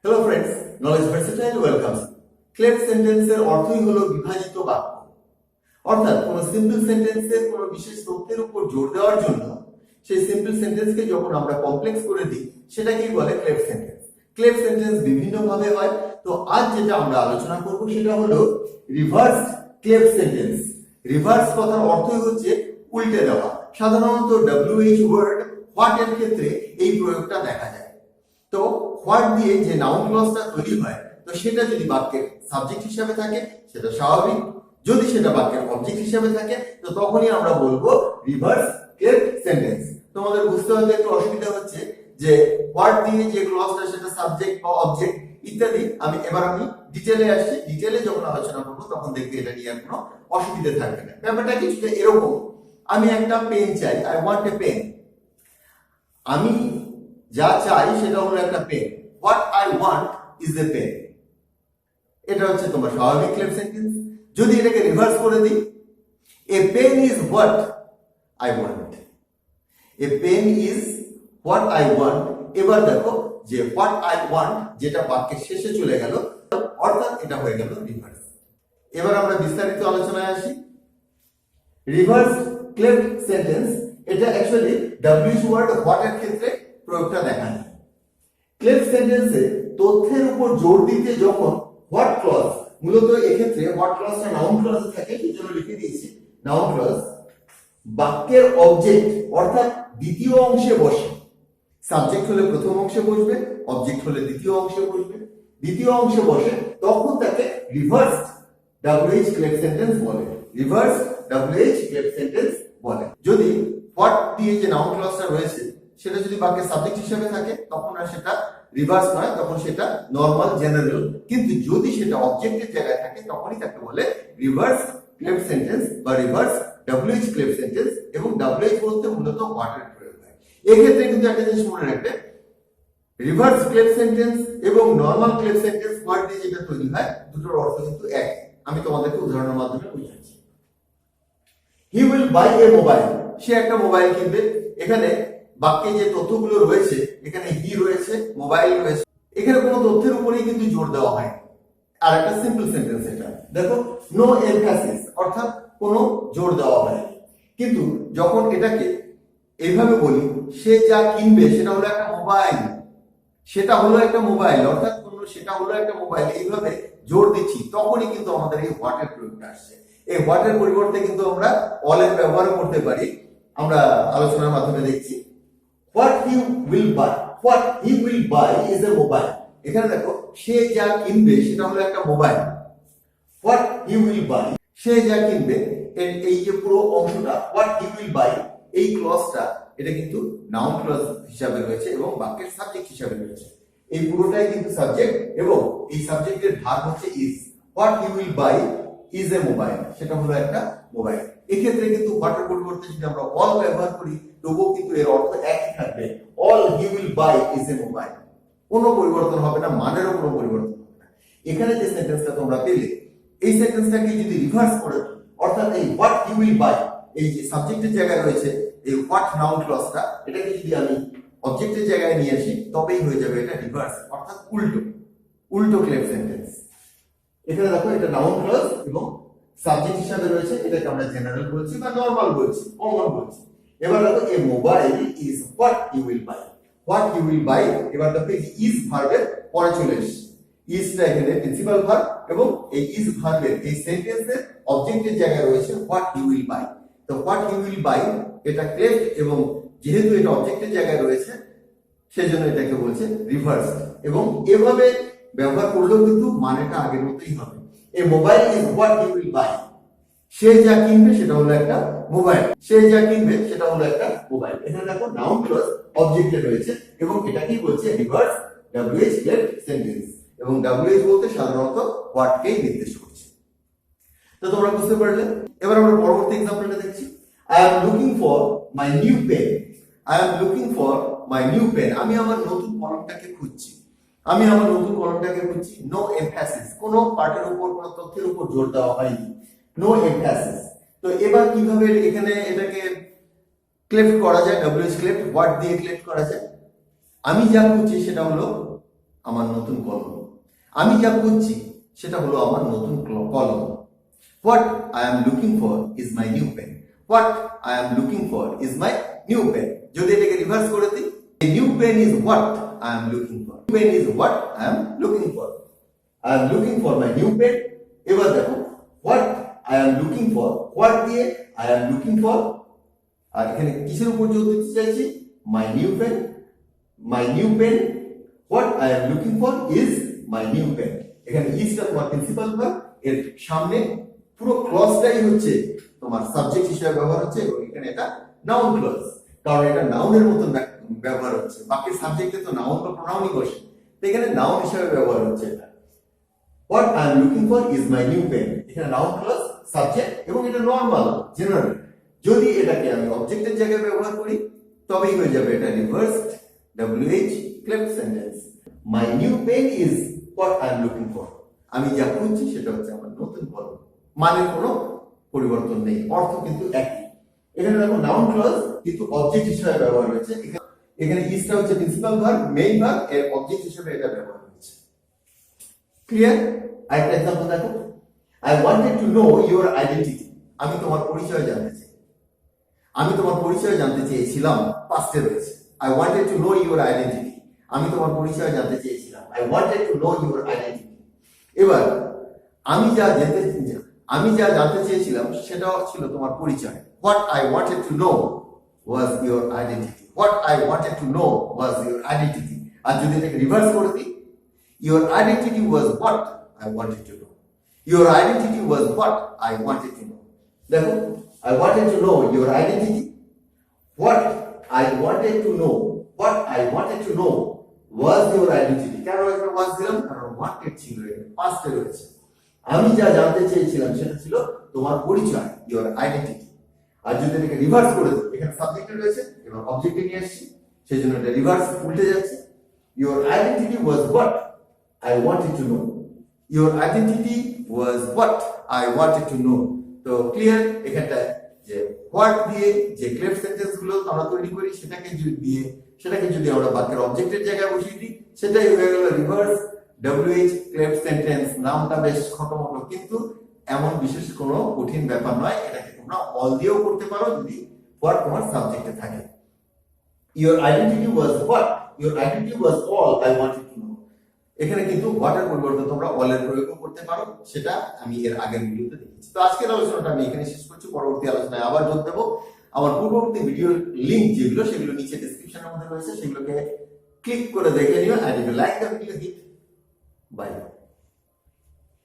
Hello friends, knowledge versatile welcomes. Cleft সেন্টেন্সের অর্থই হলো বিভাজিত বাক্য, অর্থাৎ কোন সিম্পল সেন্টেন্সের কোন বিশেষ তথ্যের উপর জোর দেওয়ার জন্য সেই সিম্পল সেন্টেন্সকে যখন আমরা কমপ্লেক্স করে দিই সেটাকেই বলে ক্লেফট সেন্টেন্স। ক্লেফট সেন্টেন্স বিভিন্ন ভাবে হয়, তো আজ যেটা আমরা আলোচনা করব সেটা হলো রিভার্স ক্লেফট সেন্টেন্স। রিভার্স কথার অর্থই হচ্ছে উল্টে দেওয়া। সাধারণত WH ওয়ার্ড হোয়াট এর ক্ষেত্রে এই প্রয়োগটা দেখা যায়। তো হোয়াট দিয়ে যে নাউন ক্লজটা তৈরি হয়, তো সেটা যদি বাক্যের সাবজেক্ট হিসেবে থাকে সেটা স্বাভাবিক, যদি সেটা বাক্যের অবজেক্ট হিসেবে থাকে তো তখনই আমরা বলবো রিভার্স ক্লেফট সেন্টেন্স। তোমাদের বুঝতে হয়তো একটু অসুবিধা হচ্ছে যে হোয়াট দিয়ে যে ক্লজটা সেটা সাবজেক্ট বা অবজেক্ট ইত্যাদি। আমি ডিটেইলে আসছি, ডিটেইলে যখন আলোচনা করব তখন দেখতে এটা নিয়ে কোনো অসুবিধা থাকবে না। ব্যাপারটা কিছুটা এরকম, আমি একটা পেন চাই, আই ওয়ান্ট এ পেন। আমি যা চাই সেটা হলো একটা pen. What I want is a pen. এটা হচ্ছে তোমার স্বাভাবিক ক্লেফট সেন্টেন্স। যদি এটাকে রিভার্স করে দিই, a pen is what I want, a pen is what I want. এবার দেখো যে হোয়াট আই ওয়ান্ট যেটা বাক্যের শেষে চলে গেল, অর্থাৎ এটা হয়ে গেল রিভার্স। এবার আমরা বিস্তারিত আলোচনায় আসি। রিভার্স ক্লেফট সেন্টেন্স এটা অ্যাকচুয়ালি WH ওয়ার্ড হোয়াট এর ক্ষেত্রে প্রয়োগটা দেখা যায়। ক্লেফট সেন্টেন্সে তথ্যের উপর জোর দিতে যখন হোয়াট ক্লজ, মূলত এক্ষেত্রে হোয়াট ক্লজটা নাউন ক্লজ থাকে, এই জন্য লিখে দিয়েছি নাউন ক্লজ, বাক্যের অবজেক্ট অর্থাৎ দ্বিতীয় অংশে বসে। সাবজেক্ট হলে প্রথম অংশে বসবে, অবজেক্ট হলে দ্বিতীয় অংশে বসবে। দ্বিতীয় অংশে বসে তখন তাকে রিভার্স WH ক্লেফট সেন্টেন্স বলে। রিভার্স WH ক্লেফট সেন্টেন্স বলে। যদি হোয়াট দিয়ে যে নাউন ক্লজটা রয়েছে সেটা যদি বাক্যের সাবজেক্ট হিসেবে থাকে তখন আর সেটা রিভার্স নয়, তখন সেটা নরমাল জেনারেল। কিন্তু যদি সেটা অবজেক্টের জায়গায় থাকে তখনই তাকে বলে রিভার্স ক্লেফট সেন্টেন্স বা রিভার্স WH ক্লেফট সেন্টেন্স। এবং WH বলতে মূলত হোয়াট এর প্রয়োগ হয়। এক্ষেত্রে কিন্তু একটা জিনিস মনে রাখবে, রিভার্স ক্লেফট সেন্টেন্স এবং নরমাল ক্লেফট সেন্টেন্স হোয়াট দিয়ে যেটা তৈরি হয় দুটোর অর্থ কিন্তু এক। আমি তোমাদেরকে উদাহরণের মাধ্যমে বুঝাচ্ছি। He will buy a mobile, সে একটা মোবাইল কিনবে। এখানে বাক্যে যে তথ্যগুলো রয়েছে, এখানে হি রয়েছে, মোবাইল রয়েছে, এখানে কোনো তথ্যের উপরেই কিন্তু জোর দেওয়া হয়। আর একটা সিম্পল সেন্টেন্স এটা দেখো, নো এমফ্যাসিস, অর্থাৎ কোনো জোর দেওয়া হয়। কিন্তু যখন এটাকে এইভাবে বলি, সে যা কিনবে সেটা হলো একটা মোবাইল, সেটা হলো একটা মোবাইল, অর্থাৎ সেটা হলো একটা মোবাইল, এইভাবে জোর দিচ্ছি, তখনই কিন্তু আমাদের এই হোয়াট এর প্রয়োগটা আসছে। এই হোয়াট এর পরিবর্তে কিন্তু আমরা অল এর ব্যবহার করতে পারি। আমরা আলোচনার মাধ্যমে দেখছি। What he will buy, what he will buy is a mobile. এখানে দেখো সে যা কিনবে সেটা হলো একটা mobile. What he will buy, সে যা কিনবে, এই যে পুরো অংশটা হোয়াট হি উইল বাই, এই ক্লজটা এটা কিন্তু নাউন ক্লজ হিসাবে রয়েছে এবং বাক্যের সাবজেক্ট হিসাবে রয়েছে। এই পুরোটাই কিন্তু সাবজেক্ট এবং এই সাবজেক্টের ভাগ হচ্ছে is. What he will buy is a mobile, সেটা হলো একটা মোবাইল। এক্ষেত্রে কিন্তু হোয়াট এর পরিবর্তে যদি আমরা অল ব্যবহার করি তবুও কিন্তু এর অর্থ একই থাকবে। All he will buy is a mobile, কোনো পরিবর্তন হবে না, মানেরও কোনো পরিবর্তন হবে না। এখানে যে সেন্টেন্সটা তোমরা পেলে, এই সেন্টেন্সটাকে যদি রিভার্স করে, অর্থাৎ এই হোয়াট হি উইল বাই, এই যে সাবজেক্টের জায়গায় রয়েছে এই হোয়াট নাউন ক্লজটা, এটাকে যদি আমি অবজেক্টের জায়গায় নিয়ে আসি তবেই হয়ে যাবে এটা রিভার্স, অর্থাৎ উল্টো ক্লেফট সেন্টেন্স। এখানে দেখো এটা নাউন ক্লজ এবং সাবজেক্ট হিসাবে রয়েছে, এটাকে আমরা জেনারেল বলছি বা নরমাল বলছি, কমন বলছি। এবার দেখো a mobile is what you will buy, what you will buy. এবার দেখো এই ইজ ভার্বের পরে চলে এসেছে, ইজটা এখানে প্রিন্সিপাল ভার্ব এবং এই ইজ ভার্বের এই সেন্টেন্সের অবজেক্টের জায়গায় রয়েছে হোয়াট ইউ উইল বাই। তো হোয়াট ইউ উইল বাই এটা ক্লেফট এবং যেহেতু এটা অবজেক্টের জায়গায় রয়েছে সেজন্য এটাকে বলছে রিভার্স। এবং এভাবে ব্যবহার করলেও কিন্তু মানেটা আগের মতোই হবে। A mobile is what he will buy, সে যা কিনবে সেটা হলো একটা মোবাইল, সে যা কিনবে সেটা হলো একটা মোবাইল। এখানে দেখো নাউন ক্লজ অবজেক্টে রয়েছে এবং এটাকেই বলছে রিভার্স WH ক্লেফট সেন্টেন্স। এবং WH বলতে সাধারণত হোয়াট কেই নির্দেশ করছে। তো তোমরা বুঝতে পারলে। এবার আমরা পরবর্তী এক্সাম্পলটা দেখছি। I am looking for my new pen. I am looking for my new pen. আমি আমার নতুন কলমটাকে খুঁজছি, আমি আমার নতুন কলমটাকে খুঁজছি। নো এমফ্যাসিস, কোনো পার্টের উপর কোনো তথ্যের উপর জোর দেওয়া হয়নি, নো এমফ্যাসিস। তো এবার কিভাবে এখানে এটাকে ক্লেফট করা যায়, WH ক্লেফট হোয়াট দিয়ে ক্লেফট করা যায়? আমি যা খুঁজছি সেটা হলো আমার নতুন কলম। আমি যা খুঁজছি সেটা হলো আমার নতুন কলম। What I am looking for is my new pen. What I am looking for is my new pen. যদি এটাকে রিভার্স করে দিই, a new pen is what I am looking for. Pen is what I am looking for. I am looking for my new pen. এবার দেখো, what I am looking for, what দিয়ে I am looking for, আর এখানে কিসের উপর জোর দিতে চাইছি? My new pen. My new pen. What I am looking for is my new pen. এখানে ইজটা তোমার প্রিন্সিপাল ভার্ব, এর সামনে পুরো ক্লজটাই হচ্ছে তোমার সাবজেক্ট হিসেবে ব্যবহার হচ্ছে, এবং এখানে এটা নাউন ক্লজ, কারণ এটা নাউনের মতন ব্যবহার হচ্ছে। বাকি সাবজেক্টে তো নাউন বা প্রোনাউনই বসে, তো এখানে নাউন হিসেবে ব্যবহার হচ্ছে এটা। What I am looking for is my new pen. এখানে নাউন ক্লজ, সাবজেক্ট, এবং এটা নরমাল জেনারেল। যদি এটাকে আমি অবজেক্টের জায়গায় ব্যবহার করি তবেই হয়ে যাবে এটা reversed WH cleft sentence. My new pen is what I am looking for. আমি যা খুঁজছি সেটা হচ্ছে আমার নতুন কলম। মানের কোনো পরিবর্তন নেই, অর্থ কিন্তু একই। এখানে দেখো নাউন ক্লজ কিন্তু অবজেক্ট হিসেবে ব্যবহার হয়েছে। এখানে ইজটা হচ্ছে প্রিন্সিপাল ভার্ব, মেইন ভার্ব, এর অবজেক্ট হিসেবে এটা ব্যবহার হয়েছে। ক্লিয়ার? আরেকটা एग्जांपल দেখো, I wanted to know your identity. আমি তোমার পরিচয় জানতে চাই। আমি তোমার পরিচয় জানতে চেয়েছিলাম, পাস্টে রয়েছে। I wanted to know your identity. আমি তোমার পরিচয় জানতে চেয়েছিলাম। I wanted to know your identity. এবার আমি যা জানতে চেয়েছিলাম সেটা ছিল তোমার পরিচয়। What I wanted to know was your identity. What I wanted to know was your identity. আর যদি এটাকে রিভার্স করে দিই, your identity was what I wanted to know. Your identity was what I wanted to know. দেখো, I wanted to know your identity. What I wanted to know, what I wanted to know was your identity. কেন এটা was দিলাম? কারণ wanted ছিল, এটা পাস্টে রয়েছে। আমি যা জানতে চেয়েছিলাম সেটা ছিল তোমার পরিচয়, your identity. আর যদি এটাকে রিভার্স করে দিই, এখানে সাবজেক্টে রয়েছে এবং অবজেক্টে নিয়ে আসছি, সেজন্য এটা রিভার্স উল্টে যাচ্ছে। Your identity was what I wanted to know. Your identity was what I wanted to know. তো ক্লিয়ার? এখানটা যে হোয়াট দিয়ে যে ক্লেফট সেন্টেন্স গুলো আমরা তৈরি করি সেটাকে যদি আমরা বাক্যের অবজেক্টের জায়গায় বসিয়ে দিই, সেটাই হয়ে গেল রিভার্স WH ক্লেফট সেন্টেন্স। নামটা বেশ খটোমটো, কিন্তু এমন বিশেষ কোনো কঠিন ব্যাপার নয়। এটাকে তোমরা অল দিয়েও করতে পারো যদি হোয়াট তোমার সাবজেক্টে থাকে। Your identity was what? Your identity was all I wanted to know. এখানে কিন্তু হোয়াটের পরিবর্তে তোমরা অল এর প্রয়োগও করতে পারো, সেটা আমি এর আগের ভিডিওতে দেখিয়েছি। তো আজকের আলোচনাটা আমি এখানে শেষ করছি। পরবর্তী আলোচনায় আবার যোগ দেব। আমার পূর্ববর্তী ভিডিওর লিংক সেগুলো নিচে ডেসক্রিপশনের মধ্যে রয়েছে, সেগুলোকে ক্লিক করে দেখে নিও। আর if you like the video, hit bye.